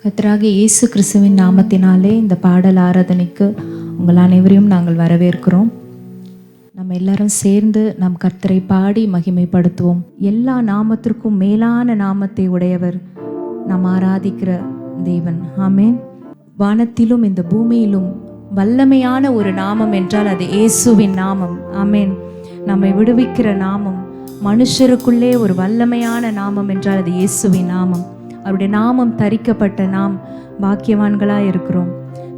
கர்த்தராகிய இயேசு கிறிஸ்துவின் நாமத்தினாலே இந்த பாடல் ஆராதனைக்கு உங்கள் அனைவரையும் நாங்கள் வரவேற்கிறோம். நம்ம எல்லாரும் சேர்ந்து நம் கர்த்தரை பாடி மகிமைப்படுத்துவோம். எல்லா நாமத்திற்கும் மேலான நாமத்தை உடையவர் நாம் ஆராதிக்கிற தேவன். ஆமென். வானத்திலும் இந்த பூமியிலும் வல்லமையான ஒரு நாமம் என்றால் அது இயேசுவின் நாமம். ஆமென். நம்மை விடுவிக்கிற நாமம், மனுஷருக்குள்ளே ஒரு வல்லமையான நாமம் என்றால் அது இயேசுவின் நாமம். அவருடைய நாமம் தரிக்கப்பட்ட நாம் பாக்கியவான்களாக இருக்கிறோம்.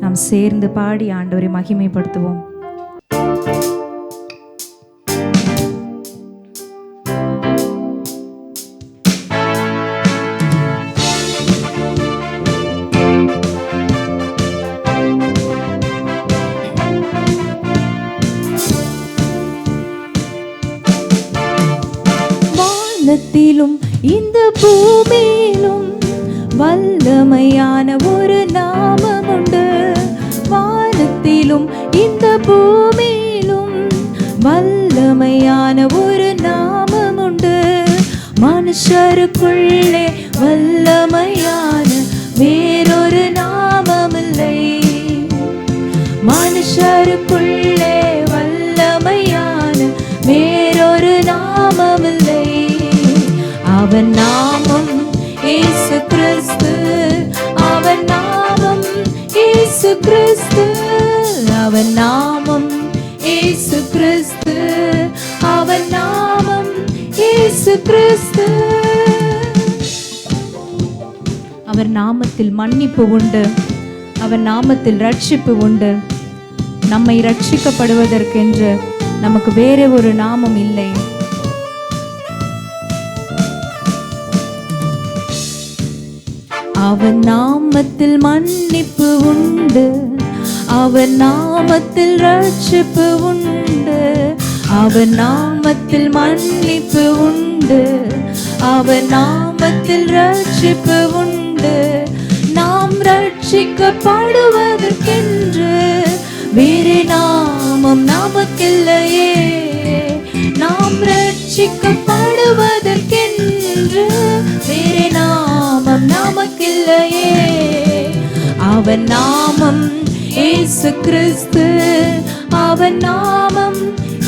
நாம் சேர்ந்து பாடி ஆண்டவரை மகிமைப்படுத்துவோம். வானத்திலும் இந்த பூமியிலும் வல்லமையான ஒரு நாமம் உண்டு. வானத்திலும் இந்த பூமியிலும் வல்லமையான ஒரு நாமம் உண்டு. மனுஷருக்குள்ளே வல்லமையான வேறொரு நாமமில்லை. மனுஷருக்குள்ளே வல்லமையான வேறொரு நாமமில்லை. அவன் நாமம் இயேசு கிறிஸ்து. அவன் நாமம் இயேசு கிறிஸ்து. அவன் நாமம் இயேசு கிறிஸ்து. அவன் நாமம் இயேசு கிறிஸ்து. அவர் நாமத்தில் மன்னிப்பு உண்டு. அவர் நாமத்தில் ரட்சிப்பு உண்டு. நம்மை ரட்சிக்கப்படுவதற்கென்று நமக்கு வேற ஒரு நாமம் இல்லை. அவன் நாமத்தில் மன்னிப்பு உண்டு. அவன் நாமத்தில் ரட்சிப்பு உண்டு. அவன் நாமத்தில் மன்னிப்பு உண்டு. அவன் நாமத்தில் ரட்சிப்பு உண்டு. நாம் ரட்சிக்கப்படுவதற்கென்று வேறு நாமம் நமக்கில்லையே. நாம் ரட்சிக்கப்படுவதற்கென்று வேறு நாமம் நமக்கில்லையே. அவன் நாமம் இயேசு கிறிஸ்து. அவன் நாமம்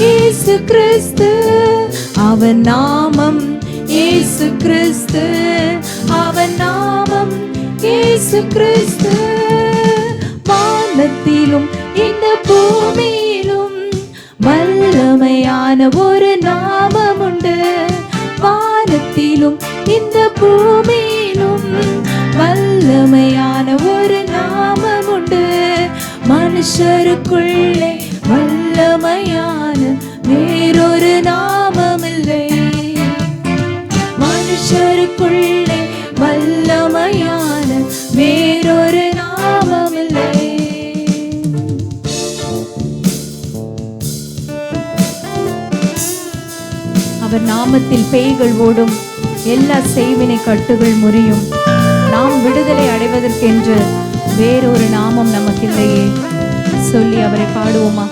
இயேசு கிறிஸ்து. அவன் நாமம் இயேசு கிறிஸ்து. அவன் நாமம் இயேசு கிறிஸ்து. வானத்திலும் இந்த பூமியிலும் வல்லமையான ஒரு நாமம் உண்டு. வானத்திலும் இந்த பூமியிலும் வல்லமையான ஒரு நாமம் உண்டு. மனுஷருக்குள்ளே வல்லமையான வேறொரு நாமமில்லை. மனுஷருக்குள்ளே வல்லமையான வேறொரு நாமமில்லை. அவர் நாமத்தில் பேய்கள் ஓடும், எல்லா செய்வினை கட்டுகள் முறியும். நாம் விடுதலை அடைவதற்கென்று வேறொரு நாமம் நமக்கில்லையே. சொல்லி அவரை பாடுவோமா?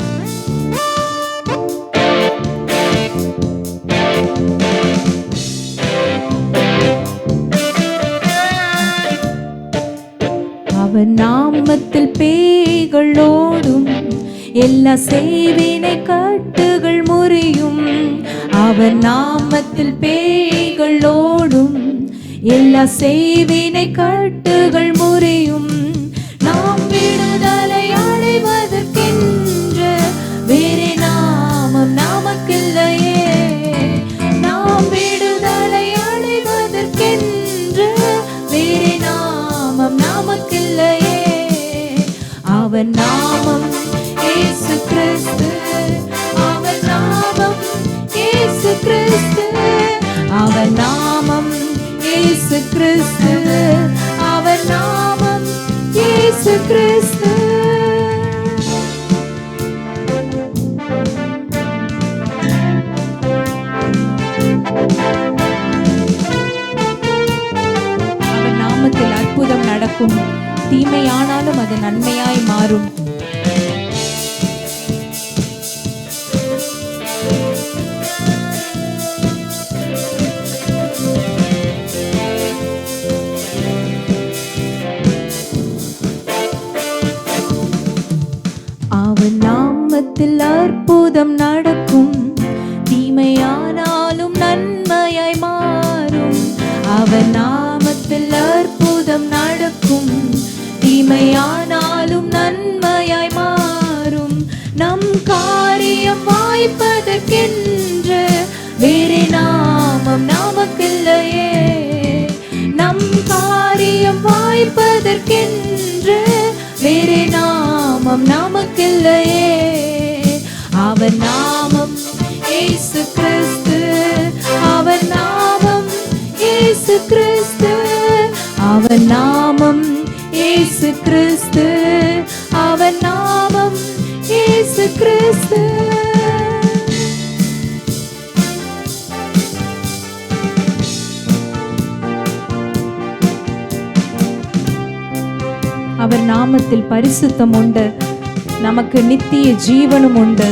அவர் நாமத்தில் பேய்கள் ஓடும், எல்லா செய்வினை கட்டுகள் முறியும். அவர் நாமத்தில் பேய்கள் ஓடும், எல்லா செய்வினை கட்டுகள் முறியும். நாம் விடுதலை அடைவதற்கென்று வேறு நாமம் நமக்கில்லையே. நாம் விடுதலை அடைவதற்கென்று வேறு நாமம் நமக்கில்லையே. அவன் நாமம் இயேசு கிறிஸ்து. அவன் நாமம் இயேசு கிறிஸ்து. அவன் நாமம் இயேசு கிறிஸ்து. அவன் நாமம் இயேசு கிறிஸ்து. அவன் நாமத்தில் அற்புதம் நடக்கும். தீமையானாலும் அது நன்மையாய் மாறும். அற்புதம் நடக்கும், தீமையானாலும் நன்மையாய் மாறும். அவர் நாமத்தில் அற்புதம் நடக்கும், தீமையானாலும் நன்மையாய் மாறும். நம் காரியம் வாய்ப்பதற்கென்று வேறு நாமம் நமக்கில்லையே. நம் காரியம் வாய்ப்பதற்கென்று வேறு நாமம் நமக்கில்லையே. அவர் நாமம் இயேசு கிறிஸ்து, அவர் நாமம் இயேசு கிறிஸ்து, அவர் நாமம் இயேசு கிறிஸ்து, அவர் நாமம் இயேசு கிறிஸ்து. அவர் நாமத்தில் பரிசுத்தம் உண்டு, நமக்கு நித்திய ஜீவனும் உண்டு.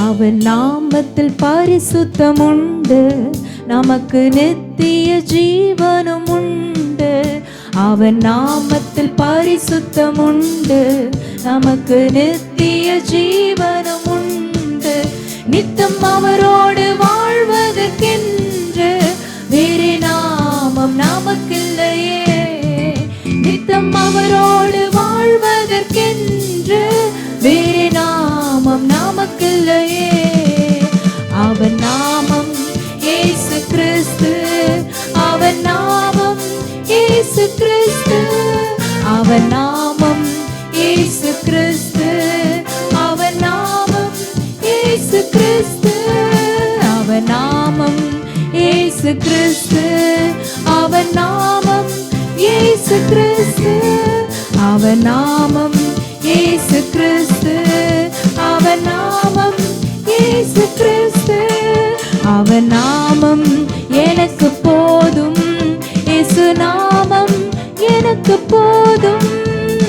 அவர் நாமத்தில் பரிசுத்தம் உண்டு, நமக்கு நித்திய ஜீவனும் உண்டு. அவர் நாமத்தில் பரிசுத்தம் உண்டு, நமக்கு நித்திய ஜீவனும் உண்டு. நித்தம் அவரோடு வாழ்வதற்கென்று வேறு நாமம் நமக்கில்லையே. நித்தம் அவரோடு வாழ்வதற்கென்று வேறு நாமம் நமக்கில்லையே. அவர் நாமம் இயேசு கிறிஸ்து, அவர் நாமம் இயேசு கிறிஸ்து, அவர் நாமம் இயேசு கிறிஸ்து, அவர் நாமம் இயேசு கிறிஸ்து, அவர் நாமம் இயேசு கிறிஸ்து, அவர் நாமம் இயேசு கிறிஸ்து, அவர் நாமம் இயேசு கிறிஸ்து, அவர் நாமம் இயேசு கிறிஸ்து, அவர் நாமம் எனக்கு போதும், இயேசு நாமம் எனக்கு போதும்,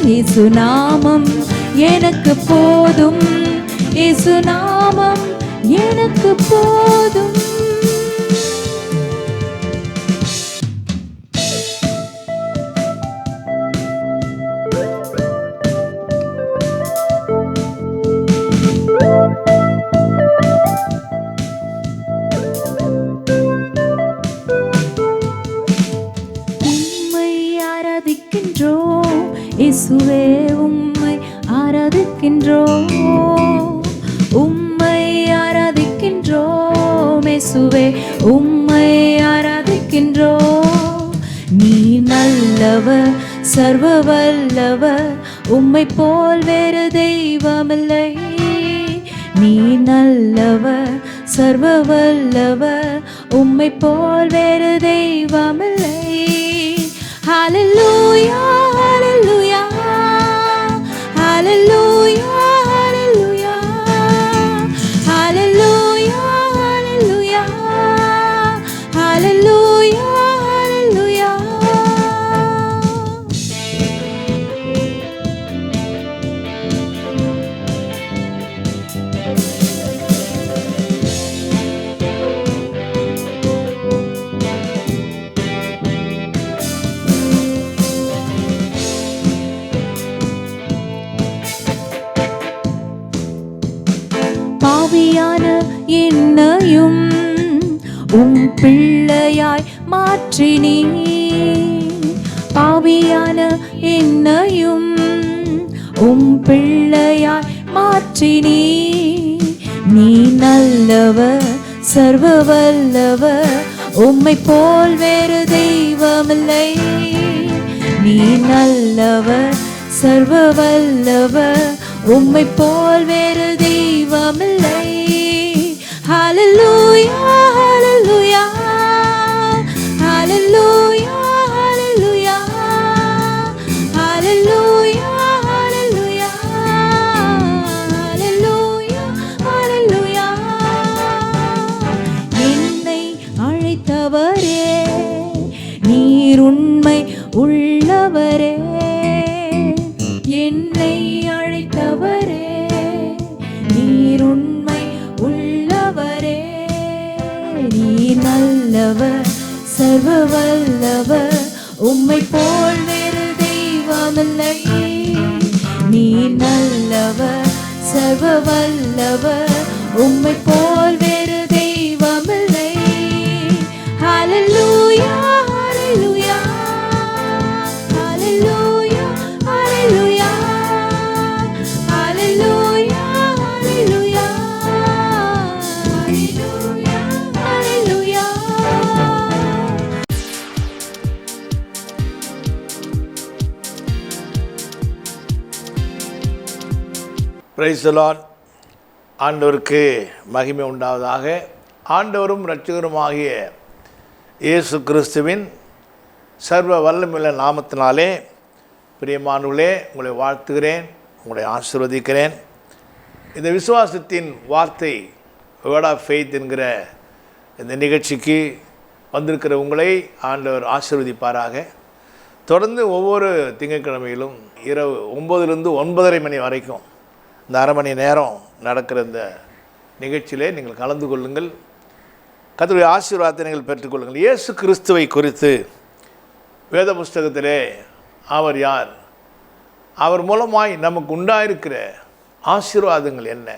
இயேசு நாமம் எனக்கு போதும், இயேசு நாமம் எனக்கு போதும். இயேசுவே உம்மை ஆராதிக்கின்றோம், உம்மை ஆராதிக்கின்றோம், இயேசுவே உம்மை ஆராதிக்கின்றோம். நீ நல்லவர், சர்வ வல்லவர், உம்மை போல் வேறு தெய்வமில்லை. நீ நல்லவர், சர்வ வல்லவர், உம்மை போல் வேறு தெய்வமில்லை. ஹல்லேலூயா ஹல்லேலூயா ஹல்லேலூயா ஹல்லேலூயா ஹல்லேலூயா ஹல்லேலூயா ஹல்லேலூயா. பாவியான என்னையும் உம் பிள்ளையாய் மாற்றினீ, பாவியான என்னையும் உம் பிள்ளையாய் மாற்றினீ. நீ நல்லவர், சர்வ வல்லவர், உம்மை போல் வேறு தெய்வமில்லை. நீ நல்லவர், சர்வ வல்லவர், உம்மை போல் வேறு தெய்வமில்லை. ஹல்லேலூயா ஹல்லேலூயா ஹல்லேலூயா ஹல்லேலூயா ஹல்லேலூயா ஹல்லேலூயா ஹல்லேலூயா ஹல்லேலூயா. என்னை அழைத்தவரே, நீர் உண்மை உள்ளவரே, என்னை அழைத்தவரே, நீர் உண்மை உள்ளவரே. நீர் நல்லவர், சர்வ வல்லவர், உம்மை போல் வேறு தெய்வமில்லை. நீ நல்லவர், சர்வ வல்லவர், உம்மை போல் வேறு தெய்வமில்லை. ஹல்லேலூயா ஹல்லேலூயா ஹல்லேலூயா ஹல்லேலூயா ஹல்லேலூயா ஹல்லேலூயா ஹல்லேலூயா. Praise the Lord. ஆண்டவருக்கு மகிமை உண்டாவதாக. ஆண்டவரும் இரட்சகருமாகிய இயேசு கிறிஸ்துவின் சர்வ வல்லமையுள்ள நாமத்தினாலே பிரியமானவர்களே, உங்களை வாழ்த்துகிறேன், உங்களை ஆசீர்வதிக்கிறேன். இந்த விசுவாசத்தின் வார்த்தை வேர்ட் ஆஃப் ஃபெய்த் என்கிற இந்த நிகழ்ச்சிக்கு வந்திருக்கிற உங்களை ஆண்டவர் ஆசீர்வதிப்பாராக. தொடர்ந்து ஒவ்வொரு திங்கட்கிழமையிலும் இரவு 9லிருந்து 9:30 மணி வரைக்கும் இந்த அரை மணி நேரம் நடக்கிற இந்த நிகழ்ச்சியிலே நீங்கள் கலந்து கொள்ளுங்கள். கர்த்தருடைய ஆசீர்வாதத்தை நீங்கள் பெற்றுக்கொள்ளுங்கள். இயேசு கிறிஸ்துவை குறித்து வேத புஸ்தகத்திலே அவர் யார், அவர் மூலமாய் நமக்கு உண்டாயிருக்கிற ஆசீர்வாதங்கள் என்ன,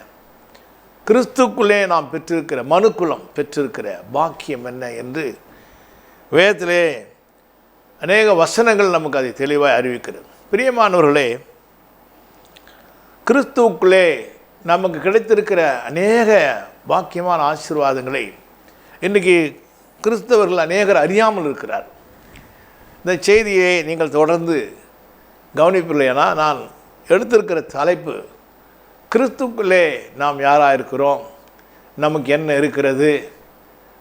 கிறிஸ்துக்குள்ளே நாம் பெற்றிருக்கிற மனுக்குலம் பெற்றிருக்கிற பாக்கியம் என்ன என்று வேதத்திலே அநேக வசனங்கள் நமக்கு அதை தெளிவாக அறிவிக்கிறது. பிரியமானவர்களே, கிறிஸ்துவுக்குள்ளே நமக்கு கிடைத்திருக்கிற அநேக பாக்கியமான ஆசீர்வாதங்களை இன்றைக்கி கிறிஸ்தவர்கள் அநேகர் அறியாமல் இருக்கிறார். இந்த செய்தியை நீங்கள் தொடர்ந்து கவனிப்பில்லைனா, நான் எடுத்திருக்கிற தலைப்பு கிறிஸ்துவுக்குள்ளே நாம் யாராக இருக்கிறோம், நமக்கு என்ன இருக்கிறது,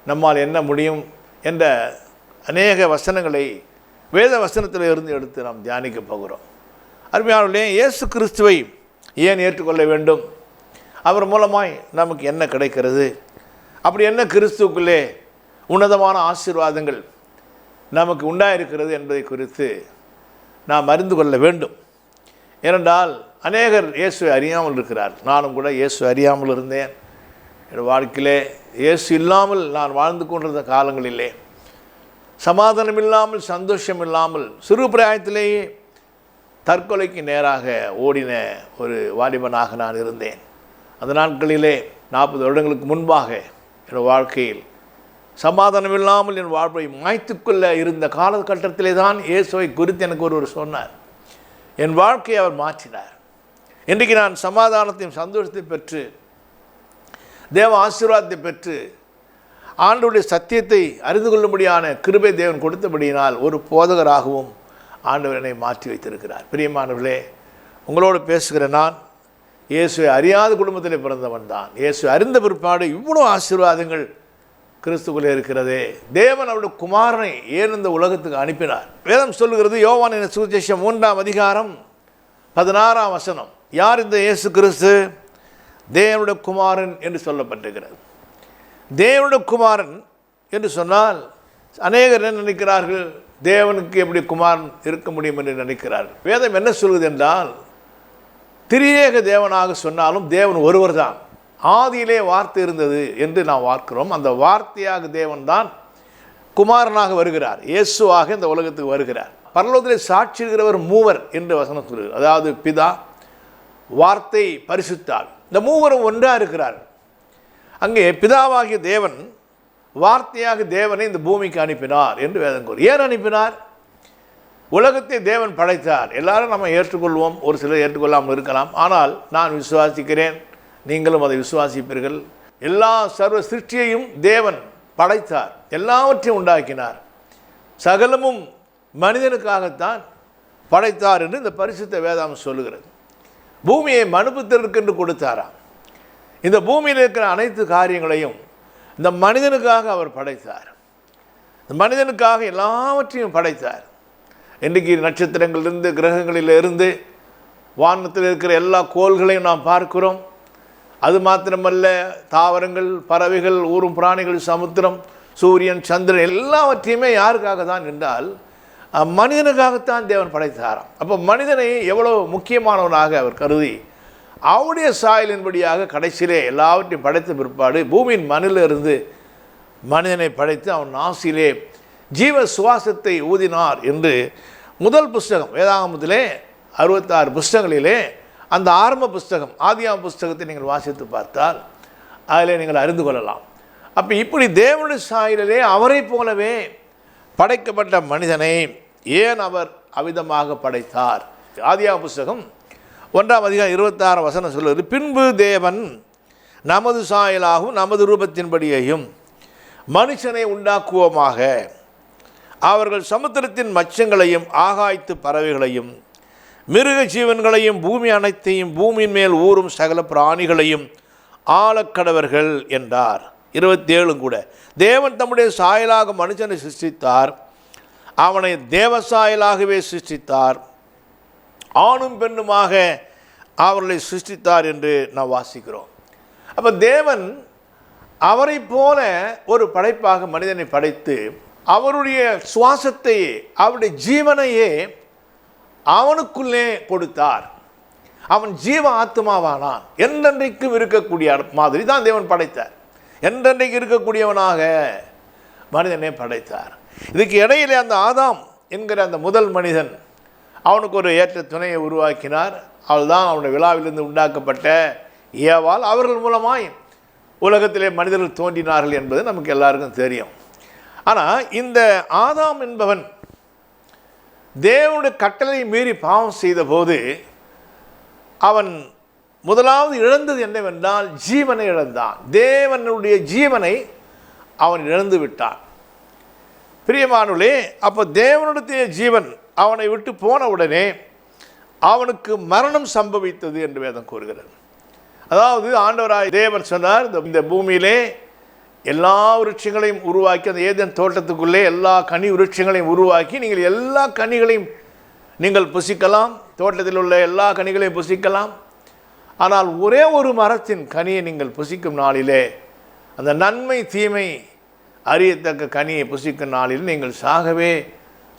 நம்மால் என்ன முடியும் என்ற அநேக வசனங்களை வேத வசனத்தில் இருந்து எடுத்து நாம் தியானிக்க போகிறோம். அருமையானவர்களே, இயேசு கிறிஸ்துவை ஏன் ஏற்றுக்கொள்ள வேண்டும், அவர் மூலமாய் நமக்கு என்ன கிடைக்கிறது, அப்படி என்ன கிறிஸ்துவுக்குள்ளே உன்னதமான ஆசீர்வாதங்கள் நமக்கு உண்டாயிருக்கிறது என்பதை குறித்து நாம் அறிந்து கொள்ள வேண்டும். ஏனென்றால் அநேகர் இயேசுவை அறியாமல் இருக்கிறார். நானும் கூட இயேசு அறியாமல் இருந்தேன். என் வாழ்க்கையிலே இயேசு இல்லாமல் நான் வாழ்ந்து கொண்டிருந்த காலங்களிலே சமாதானம் இல்லாமல், சந்தோஷம் இல்லாமல், சிறு பிராயத்திலேயே தற்கொலைக்கு நேராக ஓடின ஒரு வாலிபனாக நான் இருந்தேன். அந்த நாட்களிலே 40 வருடங்களுக்கு முன்பாக என் வாழ்க்கையில் சமாதானம் இல்லாமல் என் வாழ்வை மாய்த்துக்கொள்ள இருந்த காலகட்டத்திலே தான் இயேசுவை குறித்து எனக்கு ஒருவர் சொன்னார். என் வாழ்க்கையை அவர் மாற்றினார். இன்றைக்கு நான் சமாதானத்தையும் சந்தோஷத்தை பெற்று தேவ ஆசீர்வாதத்தை பெற்று ஆண்டவருடைய சத்தியத்தை அறிந்து கொள்ளும்படியான கிருபை தேவன் கொடுத்தபடியினால் ஒரு போதகராகவும் ஆண்டவர் என்னை மாற்றி வைத்திருக்கிறார். பிரியமானவர்களே, உங்களோடு பேசுகிற நான் இயேசுவை அறியாத குடும்பத்தில் பிறந்தவன் தான். இயேசு அறிந்த பிற்பாடு இவ்வளோ ஆசீர்வாதங்கள் கிறிஸ்துக்குள்ளே இருக்கிறதே. தேவன் அவருடைய குமாரனை ஏன் இந்த உலகத்துக்கு அனுப்பினார்? வேதம் சொல்லுகிறது, யோவானின் சுவிசேஷம் 3ஆம் அதிகாரம் 16ஆம் வசனம், யார் இந்த இயேசு கிறிஸ்து? தேவனுடைய குமாரன் என்று சொல்லப்பட்டிருக்கிறது. தேவனுடைய குமாரன் என்று சொன்னால் அநேகர் என்ன நினைக்கிறார்கள், தேவனுக்கு எப்படி குமாரன் இருக்க முடியும் என்று நினைக்கிறார்கள். வேதம் என்ன சொல்வது என்றால், திரியேக தேவனாக சொன்னாலும் தேவன் ஒருவர் தான். ஆதியிலே வார்த்தை இருந்தது என்று நாம் பார்க்கிறோம். அந்த வார்த்தையாக தேவன் தான் குமாரனாக வருகிறார், இயேசுவாக இந்த உலகத்துக்கு வருகிறார். பரலோகத்திலே சாட்சிடுகிறவர் மூவர் என்று வசனம் சொல்கிறார். அதாவது பிதா, வார்த்தை, பரிசுத்தாள், இந்த மூவரும் ஒன்றாக இருக்கிறார். அங்கே பிதாவாகிய தேவன் வார்த்தையாக தேவனை இந்த பூமிக்கு அனுப்பினார் என்று வேதம் கூறும். ஏன் அனுப்பினார்? உலகத்தை தேவன் படைத்தார். எல்லாரும் நம்ம ஏற்றுக்கொள்வோம், ஒரு சிலர் ஏற்றுக்கொள்ளாமல் இருக்கலாம். ஆனால் நான் விசுவாசிக்கிறேன், நீங்களும் அதை விசுவாசிப்பீர்கள். எல்லா சர்வ சிருஷ்டியையும் தேவன் படைத்தார், எல்லாவற்றையும் உண்டாக்கினார். சகலமும் மனிதனுக்காகத்தான் படைத்தார் என்று இந்த பரிசுத்த வேதம் சொல்லுகிறது. பூமியை மனுபுத்திற்கு கொடுத்தாராம். இந்த பூமியில் இருக்கிற அனைத்து காரியங்களையும் இந்த மனிதனுக்காக அவர் படைத்தார். இந்த மனிதனுக்காக எல்லாவற்றையும் படைத்தார். இன்றைக்கு நட்சத்திரங்களிலிருந்து, கிரகங்களிலிருந்து, வானத்தில் இருக்கிற எல்லா கோள்களையும் நாம் பார்க்கிறோம். அது மாத்திரமல்ல, தாவரங்கள், பறவைகள், ஊரும் பிராணிகள், சமுத்திரம், சூரியன், சந்திரன் எல்லாவற்றையுமே யாருக்காக தான் என்றால் மனிதனுக்காகத்தான் தேவன் படைத்தாராம். அப்போ மனிதனை எவ்வளோ முக்கியமானவனாக அவர் கருதி அவருடைய சாயலின்படியாக கடைசியிலே எல்லாவற்றையும் படைத்த பிற்பாடு பூமியின் மண்ணிலிருந்து மனிதனை படைத்து அவன் நாசிலே ஜீவ சுவாசத்தை ஊதினார் என்று முதல் புஸ்தகம் வேதாகமத்திலே 66 புஸ்தகங்களிலே அந்த ஆரம்ப புஸ்தகம் ஆதியாகம புஸ்தகத்தை நீங்கள் வாசித்து பார்த்தால் அதில் நீங்கள் அறிந்து கொள்ளலாம். அப்போ இப்படி தேவனுடைய சாயலிலே அவரை போலவே படைக்கப்பட்ட மனிதனை ஏன் அவர் அவிதமாக படைத்தார்? ஆதியாகம புஸ்தகம் 1ஆம் அதிகாரம் 26 வசனம் சொல்லுவது, பின்பு தேவன் நமது சாயலாகவும் நமது ரூபத்தின்படியையும் மனுஷனை உண்டாக்குவோமாக, அவர்கள் சமுத்திரத்தின் மச்சங்களையும் ஆகாயத்து பறவைகளையும் மிருக ஜீவன்களையும் பூமி அனைத்தையும் பூமியின் மேல் ஊறும் சகல பிராணிகளையும் ஆளக்கடவர்கள் என்றார். 27 கூட, தேவன் தம்முடைய சாயலாக மனுஷனை சிருஷ்டித்தார், அவனை தேவ சாயலாகவே சிருஷ்டித்தார், ஆணும் பெண்ணுமாக அவர்களை சிருஷ்டித்தார் என்று நாம் வாசிக்கிறோம். அப்போ தேவன் அவரை போல ஒரு படைப்பாக மனிதனை படைத்து அவருடைய சுவாசத்தையே அவருடைய ஜீவனையே அவனுக்குள்ளே கொடுத்தார். அவன் ஜீவ ஆத்மாவானான். என்றென்றைக்கும் இருக்கக்கூடிய மாதிரி தான் தேவன் படைத்தார். என்றென்றைக்கு இருக்கக்கூடியவனாக மனிதனை படைத்தார். இதுக்கு இடையிலே அந்த ஆதாம் என்கிற அந்த முதல் மனிதன் அவனுக்கு ஒரு ஏற்ற துணையை உருவாக்கினார். அவள் தான் அவனுடைய விழாவிலிருந்து உண்டாக்கப்பட்ட ஏவாள். அவர்கள் மூலமாய் உலகத்திலே மனிதர்கள் தோன்றினார்கள் என்பது நமக்கு எல்லாருக்கும் தெரியும். ஆனால் இந்த ஆதாம் என்பவன் தேவனுடைய கட்டளை மீறி பாவம் செய்த போது அவன் முதலாவது இழந்தது என்னவென்றால் ஜீவனை இழந்தான். தேவனுடைய ஜீவனை அவன் இழந்து விட்டான். பிரியமானவர்களே, அப்போ தேவனுடைய ஜீவன் அவனை விட்டு போன உடனே அவனுக்கு மரணம் சம்பவித்தது என்று வேதம் கூறுகிறது. அதாவது ஆண்டவராய் தேவன் சொன்னார், இந்த பூமியிலே எல்லா விருட்சங்களையும் உருவாக்கி, அந்த ஏதேன் தோட்டத்துக்குள்ளே எல்லா கனி விருட்சங்களையும் உருவாக்கி நீங்கள் எல்லா கனிகளையும் நீங்கள் புசிக்கலாம், தோட்டத்தில் உள்ள எல்லா கனிகளையும் புசிக்கலாம். ஆனால் ஒரே ஒரு மரத்தின் கனியை நீங்கள் புசிக்கும் நாளிலே, அந்த நன்மை தீமை அறியத்தக்க கனியை புசிக்கும் நாளில் நீங்கள் சாகவே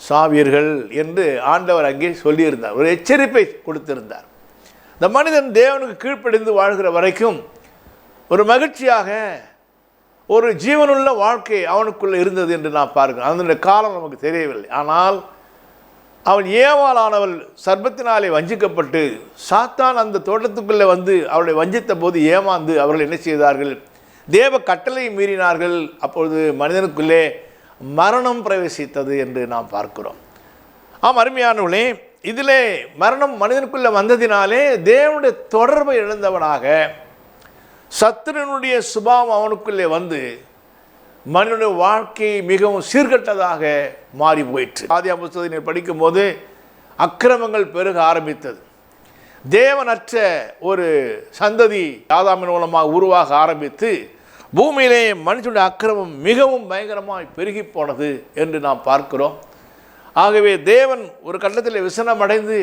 சாவீர்கள் என்று ஆண்டவர் அங்கே சொல்லியிருந்தார். ஒரு எச்சரிப்பை கொடுத்திருந்தார். இந்த மனிதன் தேவனுக்கு கீழ்ப்படிந்து வாழ்கிற வரைக்கும் ஒரு மகிழ்ச்சியாக ஒரு ஜீவனுள்ள வாழ்க்கை அவனுக்குள்ளே இருந்தது என்று நான் பார்க்கிறேன். அதனுடைய காலம் நமக்கு தெரியவில்லை. ஆனால் அவள் ஏவாளானவள் சர்ப்பத்தினாலே வஞ்சிக்கப்பட்டு சாத்தான் அந்த தோட்டத்துக்குள்ளே வந்து அவளை வஞ்சித்த போது ஏமாந்து அவர்கள் என்ன செய்தார்கள்? தேவ கட்டளை மீறினார்கள். அப்பொழுது மனிதனுக்குள்ளே மரணம் பிரவேசித்தது என்று நாம் பார்க்கிறோம். ஆம் அருமையானவர்களே, இதிலே மரணம் மனிதனுக்குள்ளே வந்ததினாலே தேவனுடைய தொடர்பை இழந்தவனாக சத்துருனுடைய சுபாவம் அவனுக்குள்ளே வந்து மனிதனுடைய வாழ்க்கை மிகவும் சீர்கட்டதாக மாறி போயிற்று. ஆதியாகம புத்தகத்தை படிக்கும் போது அக்கிரமங்கள் பெருக ஆரம்பித்தது. தேவனற்ற ஒரு சந்ததி ஆதாமின் மூலமாக உருவாக ஆரம்பித்து பூமியிலே மனுஷனுடைய அக்கிரமம் மிகவும் பயங்கரமாய் பெருகி போனது என்று நாம் பார்க்கிறோம். ஆகவே தேவன் ஒரு கட்டத்தில் விசனம் அடைந்து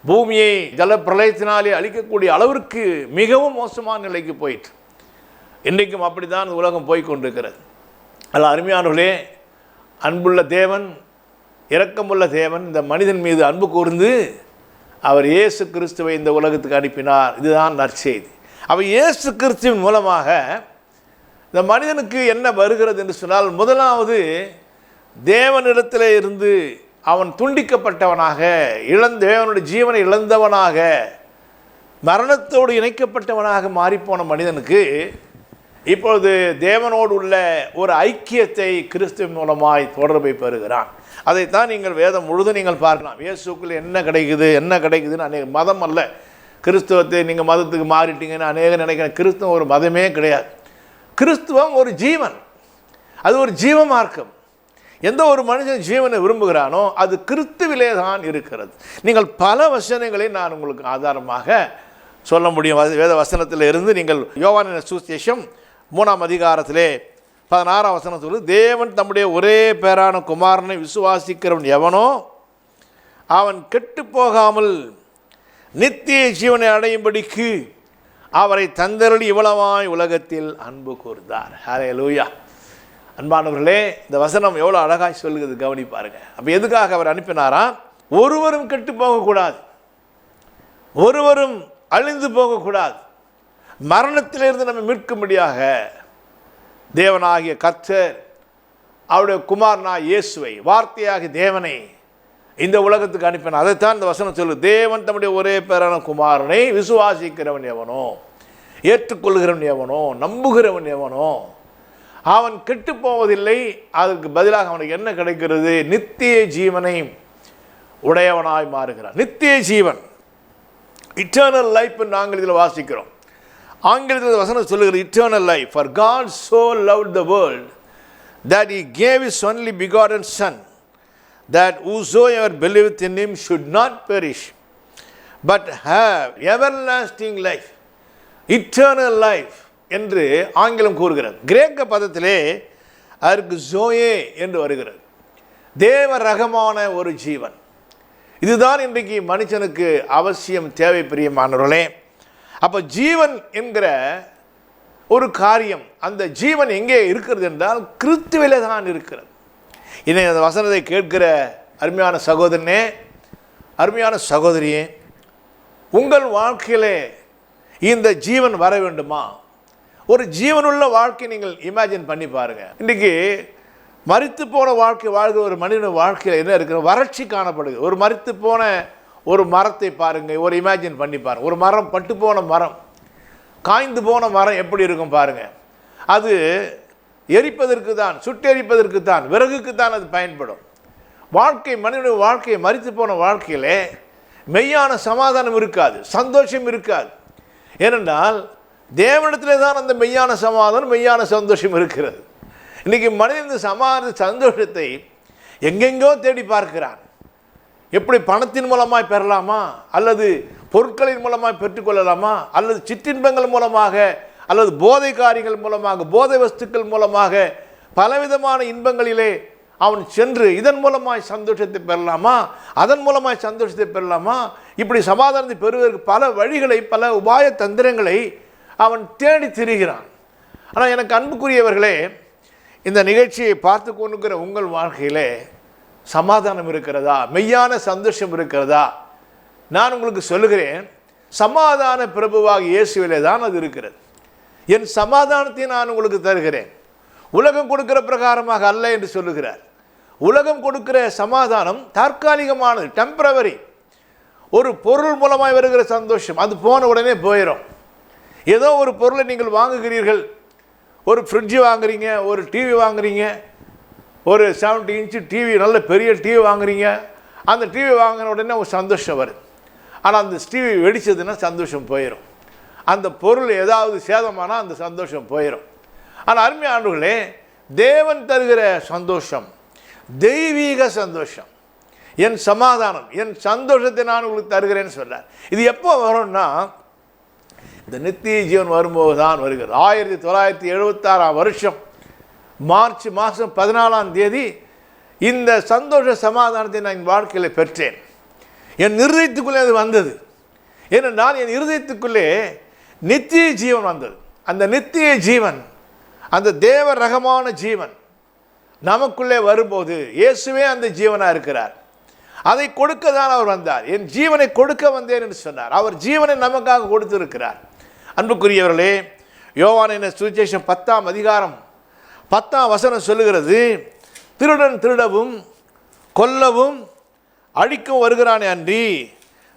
பூமியை ஜல பிரளயத்தினாலே அழிக்கக்கூடிய அளவிற்கு மிகவும் மோசமான நிலைக்கு போயிற்று. இன்றைக்கும் அப்படி தான் உலகம் போய்கொண்டிருக்கிறது. அல்ல அருமையானவர்களே, அன்புள்ள தேவன், இரக்கமுள்ள தேவன் இந்த மனிதன் மீது அன்பு கூர்ந்து அவர் இயேசு கிறிஸ்துவை இந்த உலகத்துக்கு அனுப்பினார். இதுதான் நற்செய்தி. அவர் இயேசு கிறிஸ்துவின் மூலமாக இந்த மனிதனுக்கு என்ன வருகிறது என்று சொன்னால், முதலாவது தேவனிடத்தில் இருந்து அவன் துண்டிக்கப்பட்டவனாக, தேவனுடைய ஜீவனை இழந்தவனாக, மரணத்தோடு இணைக்கப்பட்டவனாக மாறிப்போன மனிதனுக்கு இப்பொழுது தேவனோடு உள்ள ஒரு ஐக்கியத்தை கிறிஸ்துவின் மூலமாய் தொடர்பை பெறுகிறான். அதைத்தான் நீங்கள் வேதம் முழுதும் நீங்கள் பார்க்கலாம். இயேசுக்குள்ளே என்ன கிடைக்குதுன்னு அநேக மதம் அல்ல. கிறிஸ்துவத்தை நீங்கள் மதத்துக்கு மாறிட்டீங்கன்னு அநேகம் நினைக்கிறேன். கிறிஸ்துவம் ஒரு மதமே கிடையாது. கிறிஸ்துவம் ஒரு ஜீவன், அது ஒரு ஜீவ மார்க்கம். எந்த ஒரு மனுஷன் ஜீவனை விரும்புகிறானோ அது கிறிஸ்துவிலே தான் இருக்கிறது. நீங்கள் பல வசனங்களை நான் உங்களுக்கு ஆதாரமாக சொல்ல முடியும். வேத வசனத்தில் இருந்து நீங்கள் யோவானின் சுவிசேஷம் 3ஆம் அதிகாரத்திலே 16ஆம் வசனம் சொல்லு, தேவன் தம்முடைய ஒரே பேரான குமாரனை விசுவாசிக்கிறவன் எவனோ அவன் கெட்டு போகாமல் நித்திய ஜீவனை அடையும்படிக்கு அவரை தந்தருளி இவ்வளவாய் உலகத்தில் அன்பு கூர்ந்தார். ஹல்லேலூயா. அன்பானவர்களே, இந்த வசனம் எவ்வளோ அழகாய் சொல்லுகிறது கவனி பாருங்க. அப்போ எதுக்காக அவர் அனுப்பினாரா? ஒருவரும் கெட்டு போகக்கூடாது, ஒருவரும் அழிந்து போகக்கூடாது, மரணத்திலிருந்து நம்ம மீட்கும்படியாக தேவனாகிய கர்த்தர் அவருடைய குமாரனாகிய இயேசுவை, வார்த்தையாகிய தேவனை இந்த உலகத்துக்கு அனுப்பினார். அதைத்தான் இந்த வசனம் சொல்லு. தேவன் தம்முடைய ஒரே பேரான குமாரனை விசுவாசிக்கிறவன் எவனோ, ஏற்றுக்கொள்கிறவன் எவனோ, நம்புகிறவன் எவனோ அவன் கெட்டு போவதில்லை. அதற்கு பதிலாக அவனுக்கு என்ன கிடைக்கிறது? நித்திய ஜீவனை உடையவனாய் மாறுகிறான். நித்திய ஜீவன், இட்டர்னல் லைஃப் நாங்கள் இதில் வாசிக்கிறோம். ஆங்கிலத்தில் வசனம் சொல்லுகிற eternal life. For God so loved the world that he gave his only begotten son, that whosoever believeth in him should not perish but have everlasting life. Eternal life என்று ஆங்கிலம் கூறுகிறது. கிரேக்க பதத்திலே அதற்கு ஜோயே என்று வருகிறது. தேவ ரகமான ஒரு ஜீவன். இதுதான் இன்றைக்கு மனுஷனுக்கு அவசியம், தேவை. பிரியமானவர்களே, அப்போ ஜீவன் என்கிற ஒரு காரியம், அந்த ஜீவன் எங்கே இருக்கிறது என்றால் கிறிஸ்துவிலே தான் இருக்கிறது. இன்னைக்கு அந்த வசனத்தை கேட்கிற அருமையான சகோதரனே, அருமையான சகோதரியே, உங்கள் வாழ்க்கையிலே இந்த ஜீவன் வர வேண்டுமா? ஒரு ஜீவனுள்ள வாழ்க்கை நீங்கள் இமேஜின் பண்ணி பாருங்கள். இன்றைக்கி மரித்து போன வாழ்க்கை வாழ்கிற ஒரு மனிதன வாழ்க்கையில் என்ன இருக்கிற வறட்சி காணப்படுது. ஒரு மரித்து போன ஒரு மரத்தை பாருங்கள், ஒரு இமேஜின் பண்ணி பாருங்கள். ஒரு மரம், பட்டு போன மரம், காய்ந்து போன மரம் எப்படி இருக்கும் பாருங்கள். அது எரிப்பதற்கு தான், சுட்டெரிப்பதற்கு தான், விறகுக்கு தான் அது பயன்படும். வாழ்க்கை, மனிதனுடைய வாழ்க்கையை, மரித்து போன வாழ்க்கையிலே மெய்யான சமாதானம் இருக்காது, சந்தோஷம் இருக்காது. ஏனென்றால் தேவனிடத்திலே தான் அந்த மெய்யான சமாதானம், மெய்யான சந்தோஷம் இருக்கிறது. இன்றைக்கி மனிதன் இந்த சந்தோஷத்தை எங்கெங்கோ தேடி பார்க்கிறான். எப்படி பணத்தின் மூலமாக பெறலாமா, அல்லது பொருட்களின் மூலமாக பெற்றுக்கொள்ளலாமா, அல்லது சிற்றின்பங்கள் மூலமாக, அல்லது போதை காரியங்கள் மூலமாக, போதை வஸ்துக்கள் மூலமாக, பலவிதமான இன்பங்களிலே அவன் சென்று இதன் மூலமாய் சந்தோஷத்தை பெறலாமா, அதன் மூலமாய் சந்தோஷத்தை பெறலாமா, இப்படி சமாதானத்தை பெறுவதற்கு பல வழிகளை, பல உபாய தந்திரங்களை அவன் தேடி திரிகிறான். ஆனால் எனக்கு அன்புக்குரியவர்களே, இந்த நிகழ்ச்சியை பார்த்து கொண்டிருக்கிற உங்கள் வாழ்க்கையிலே சமாதானம் இருக்கிறதா, மெய்யான சந்தோஷம் இருக்கிறதா? நான் உங்களுக்கு சொல்லுகிறேன், சமாதான பிரபுவாக இயேசுவிலே தான் அது இருக்கிறது. என் சமாதானத்தை நான் உங்களுக்கு தருகிறேன், உலகம் கொடுக்கிற பிரகாரமாக அல்ல என்று சொல்லுகிறார். உலகம் கொடுக்கிற சமாதானம் தற்காலிகமானது, டெம்பரவரி. ஒரு பொருள் மூலமாக வருகிற சந்தோஷம் அது போன உடனே போயிடும். ஏதோ ஒரு பொருளை நீங்கள் வாங்குகிறீர்கள், ஒரு ஃப்ரிட்ஜு வாங்குறீங்க, ஒரு டிவி வாங்குறீங்க, ஒரு 70 இன்ச்சு டிவி, நல்ல பெரிய டிவி வாங்குறீங்க. அந்த டிவி வாங்கின உடனே ஒரு சந்தோஷம் வருது. ஆனால் அந்த டிவி வெடிச்சதுன்னா சந்தோஷம் போயிடும். அந்த பொருள் ஏதாவது சேதமானால் அந்த சந்தோஷம் போயிடும். ஆனால் அருமையானவர்களே, தேவன் தருகிற சந்தோஷம் தெய்வீக சந்தோஷம். என் சமாதானம், என் சந்தோஷத்தை நான் உங்களுக்கு தருகிறேன்னு சொல்றார். இது எப்போ வரும்னா, இந்த நித்திய ஜீவன் வரும்போது தான் வருகிறது. 1976 வருஷம் மார்ச் மாதம் 14 இந்த சந்தோஷ சமாதானத்தை நான் என் வாழ்க்கையில் பெற்றேன். என் இருதயத்துக்குள்ளே அது வந்தது. ஏனென்றால் என் இருதயத்துக்குள்ளே நித்திய ஜீவன் வந்தது. அந்த நித்திய ஜீவன், அந்த தேவ ரகமான ஜீவன் நமக்குள்ளே வரும்போது இயேசுவே அந்த ஜீவனாக இருக்கிறார். அதை கொடுக்க தான் அவர் வந்தார். என் ஜீவனை கொடுக்க வந்தேன் என்று சொன்னார். அவர் ஜீவனை நமக்காக கொடுத்திருக்கிறார். அன்புக்குரியவர்களே, யோவானின் சுவிசேஷம் 10ஆம் அதிகாரம் 10ஆம் வசனம் சொல்லுகிறது, திருடன் திருடவும் கொல்லவும் அழிக்கும் வருகிறானே அன்றி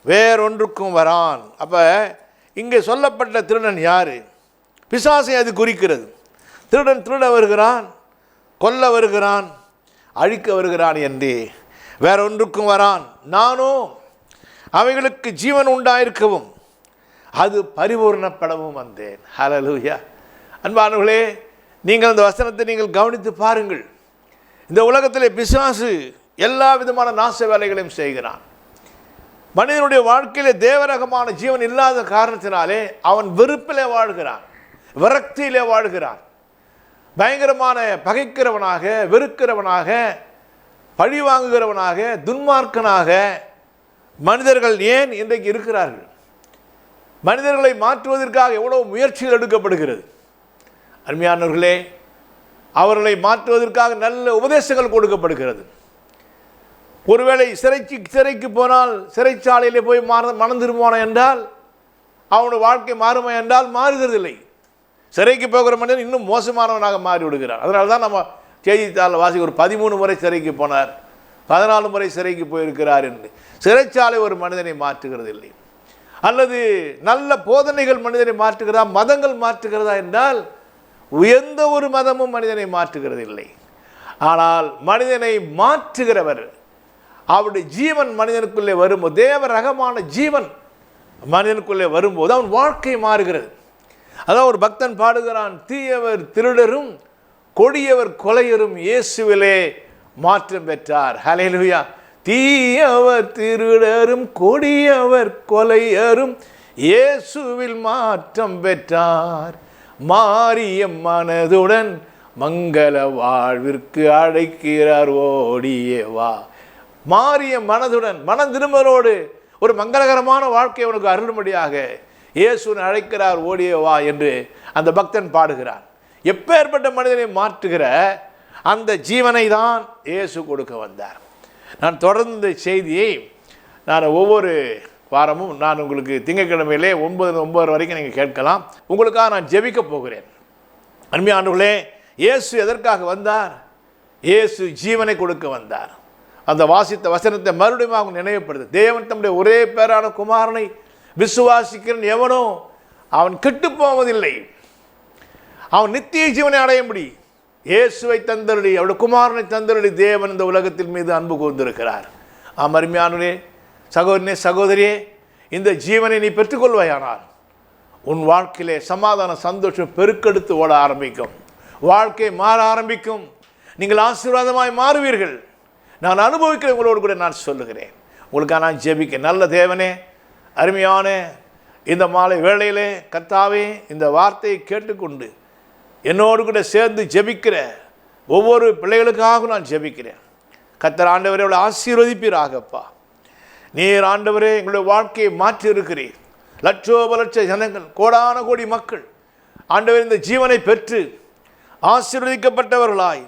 வேறொன்றுக்கும் வரான். அப்போ இங்கே சொல்லப்பட்ட திருடன் யார்? பிசாசை அது குறிக்கிறது. திருடன் திருட வருகிறான், கொல்ல வருகிறான், அழிக்க வருகிறான் என்று வேற ஒன்றுக்கும் வரான். நானும் அவைகளுக்கு ஜீவன் உண்டாயிருக்கவும் அது பரிபூர்ணப்படவும் வந்தேன். ஹல்லேலூயா. அன்பானவர்களே, நீங்கள் அந்த வசனத்தை நீங்கள் கவனித்து பாருங்கள். இந்த உலகத்திலே பிசாசு எல்லா விதமான நாச வேலைகளையும் செய்கிறான். மனிதனுடைய வாழ்க்கையிலே தேவரகமான ஜீவன் இல்லாத காரணத்தினாலே அவன் வெறுப்பிலே வாழ்கிறான், விரக்தியிலே வாழ்கிறான். பயங்கரமான பகைக்கிறவனாக, வெறுக்கிறவனாக, பழி வாங்குகிறவனாக, துன்மார்க்கனாக மனிதர்கள் ஏன் இன்றைக்கு இருக்கிறார்கள்? மனிதர்களை மாற்றுவதற்காக எவ்வளவு முயற்சிகள் எடுக்கப்படுகிறது. அருமையானவர்களே, அவர்களை மாற்றுவதற்காக நல்ல உபதேசங்கள் கொடுக்கப்படுகிறது. ஒருவேளை சிறைக்கு போனால், சிறைச்சாலையிலே போய் மனம் திரும்புவானோ என்றால், அவனுடைய வாழ்க்கை மாறுமா என்றால் மாறுகிறதில்லை. சிறைக்கு போகிற மனிதன் இன்னும் மோசமானவனாக மாறி விடுகிறார். அதனால தான் நம்ம செய்தித்தாளில் வாசி ஒரு 13 முறை சிறைக்கு போனார், 14 முறை சிறைக்கு போயிருக்கிறார் என்று. சிறைச்சாலை ஒரு மனிதனை மாற்றுகிறது இல்லை. அல்லது நல்ல போதனைகள் மனிதனை மாற்றுகிறதா, மதங்கள் மாற்றுகிறதா என்றால் எந்த ஒரு மதமும் மனிதனை மாற்றுகிறது இல்லை. ஆனால் மனிதனை மாற்றுகிறவர், அவருடைய ஜீவன் மனிதனுக்குள்ளே வரும்போது, தேவ ரகமான ஜீவன் மனிதனுக்குள்ளே வரும்போது அவன் வாழ்க்கை மாறுகிறது. அதான் ஒரு பக்தன் பாடுகிறான், தீயவர் திருடரும் கொடியவர் கொலையரும் இயேசுவிலே மாற்றம் பெற்றார். ஹல்லேலூயா. தீயவர் திருடரும் கொடியவர் கொலையரும் இயேசுவில் மாற்றம் பெற்றார். மாறிய மனதுடன் மங்கள வாழ்விற்கு அழைக்கிறார், ஓடியே வா. மாறிய மனதுடன், மனம் திரும்பரோடு ஒரு மங்களகரமான வாழ்க்கை உனக்கு அருளும்படியாக இயேசுவை அழைக்கிறார், ஓடியே வா என்று அந்த பக்தன் பாடுகிறான். எப்பேற்பட்ட மனிதனை மாற்றுகிற அந்த ஜீவனை தான் இயேசு கொடுக்க வந்தார். நான் தொடர்ந்து இந்த செய்தியை நான் ஒவ்வொரு வாரமும் நான் உங்களுக்கு திங்கட்கிழமையிலே 9 வரைக்கும் நீங்கள் கேட்கலாம். உங்களுக்காக நான் ஜெபிக்க போகிறேன். அருமையானவர்களே, இயேசு எதற்காக வந்தார்? இயேசு ஜீவனை கொடுக்க வந்தார். அந்த வாசித்த வசனத்தை மறுபடியும் அவங்க நினைவுப்படுது. தேவன் தம்முடைய ஒரே பேரான குமாரனை விசுவாசிக்கிறன் எவனோ அவன் கெட்டு போவதில்லை, அவன் நித்திய ஜீவனை அடைய முடியும். இயேசுவை தந்தருளி, அவருடைய குமாரனை தந்தருளி தேவன் இந்த உலகத்தின் மீது அன்பு கூர்ந்திருக்கிறார். அருமையானவரே, சகோதரனே, சகோதரியே, இந்த ஜீவனை நீ பெற்றுக்கொள்வாயானால் உன் வாழ்க்கையிலே சமாதான சந்தோஷம் பெருக்கெடுத்து ஓட ஆரம்பிக்கும். வாழ்க்கை மாற ஆரம்பிக்கும். நீங்கள் ஆசீர்வாதமாய் மாறுவீர்கள். நான் அனுபவிக்கிற உங்களோடு கூட நான் சொல்லுகிறேன். உங்களுக்காக நான் ஜெபிக்க. நல்ல தேவனே, அருமையான இந்த மாலை வேளையிலே கர்த்தாவே, இந்த வார்த்தையை கேட்டுக்கொண்டு என்னோடு கூட சேர்ந்து ஜெபிக்கிற ஒவ்வொரு பிள்ளைகளுக்காக நான் ஜெபிக்கிறேன். கர்த்தர் ஆண்டவரே, அவளை ஆசீர்வதிப்பீராகப்பா. நீர் ஆண்டவரே எங்களுடைய வாழ்க்கையை மாற்றி இருக்கிறீர். லட்சோப லட்ச ஜனங்கள், கோடான கோடி மக்கள் ஆண்டவர் இந்த ஜீவனை பெற்று ஆசீர்வதிக்கப்பட்டவர்களாய்,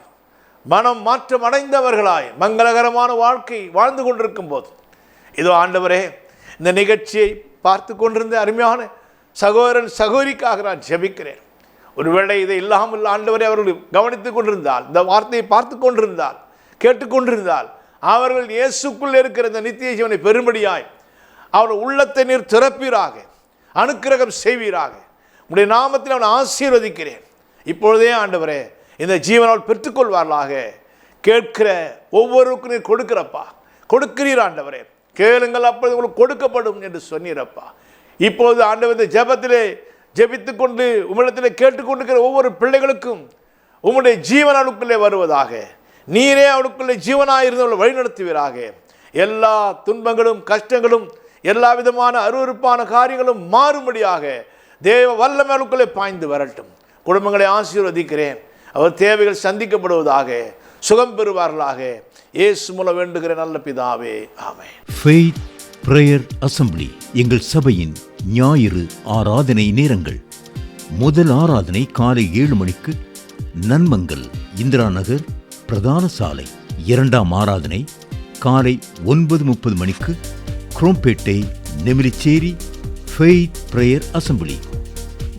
மனம் மாற்றம் அடைந்தவர்களாய் மங்களகரமான வாழ்க்கை வாழ்ந்து கொண்டிருக்கும் போது, இதோ ஆண்டவரே, இந்த நிகழ்ச்சியை பார்த்து கொண்டிருந்த அருமையான சகோதரன் சகோதரிக்காக நான் ஜெபிக்கிறேன். ஒருவேளை இதை இல்லாமல் ஆண்டவரை அவர்கள் கவனித்துக் கொண்டிருந்தால், இந்த வார்த்தையை பார்த்து கொண்டிருந்தால், கேட்டுக்கொண்டிருந்தால், அவர்கள் இயேசுக்குள் இருக்கிற இந்த நித்திய ஜீவனை பெரும்படியாய் அவர்கள் உள்ளத்தை நீர் திறப்பீராக, அனுக்கிரகம் செய்வீராக. உடைய நாமத்தில் அவனை ஆசீர்வதிக்கிறேன். இப்பொழுதே ஆண்டவரே இந்த ஜீவனால் பெற்றுக்கொள்வார்களாக. கேட்கிற ஒவ்வொருவருக்கும் நீர் கொடுக்கிறப்பா, கொடுக்கிறீர் ஆண்டவரே. கேளுங்கள், அப்பொழுது உங்களுக்கு கொடுக்கப்படும் என்று சொன்னீரப்பா. இப்போது ஆண்டவர் இந்த ஜெபத்திலே ஜெபித்துக் கொண்டு உம்மிடத்திலே கேட்டுக்கொண்டிருக்கிற ஒவ்வொரு பிள்ளைகளுக்கும் உம்முடைய ஜீவன் அவளுக்குள்ளே வருவதாக. நீரே அவளுக்குள்ளே ஜீவனாயிருந்தவளை வழிநடத்துவீராக. எல்லா துன்பங்களும் கஷ்டங்களும் எல்லா விதமான அருவருப்பான காரியங்களும் மாறும்படியாக தேவ வல்லமை அவளுக்குள்ளே பாய்ந்து வரட்டும். குடும்பங்களை ஆசீர்வதிக்கிறேன். அவர் தேவைகள் சந்திக்கப்படுவதாக, சுகம் பெறுவார்களாக. இயேசு மூலம் வேண்டுகிற நல்ல பிதாவே, ஆமென். ஃபெய்த் பிரேயர் அசெம்பிளி எங்கள் சபையின் ஞாயிறு ஆராதனை நேரங்கள். முதல் ஆராதனை காலை 7 மணிக்கு நன்மங்கல் இந்திரா நகர் பிரதான சாலை. இரண்டாம் ஆராதனை காலை 9:30 மணிக்கு குரோம்பேட்டை நெமிலிச்சேரி ஃபெய்த் பிரேயர் அசெம்பிளி.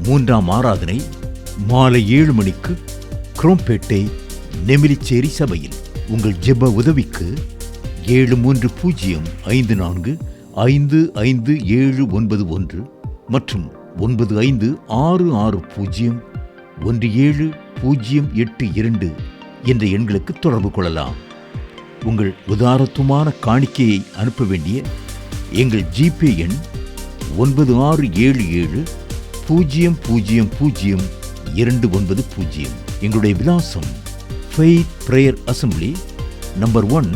மூன்றாம் ஆராதனை மாலை 7 மணிக்கு குரோம்பேட்டை நெமிலிச்சேரி சபையில். உங்கள் ஜெப உதவிக்கு 703054557791 மற்றும் 9566017082 என்ற எண்களுக்கு தொடர்பு கொள்ளலாம். உங்கள் உதாரத்துவமான காணிக்கையை அனுப்ப வேண்டிய எங்கள் ஜிபே எண் 9677000290. எங்களுடைய விலாசம் faith prayer assembly, number 1,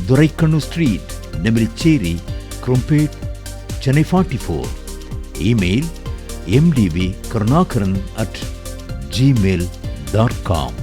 Duraikannu street, Nemilichery, Chromepet, Chennai 44. Email mdvkarunakaran@gmail.com.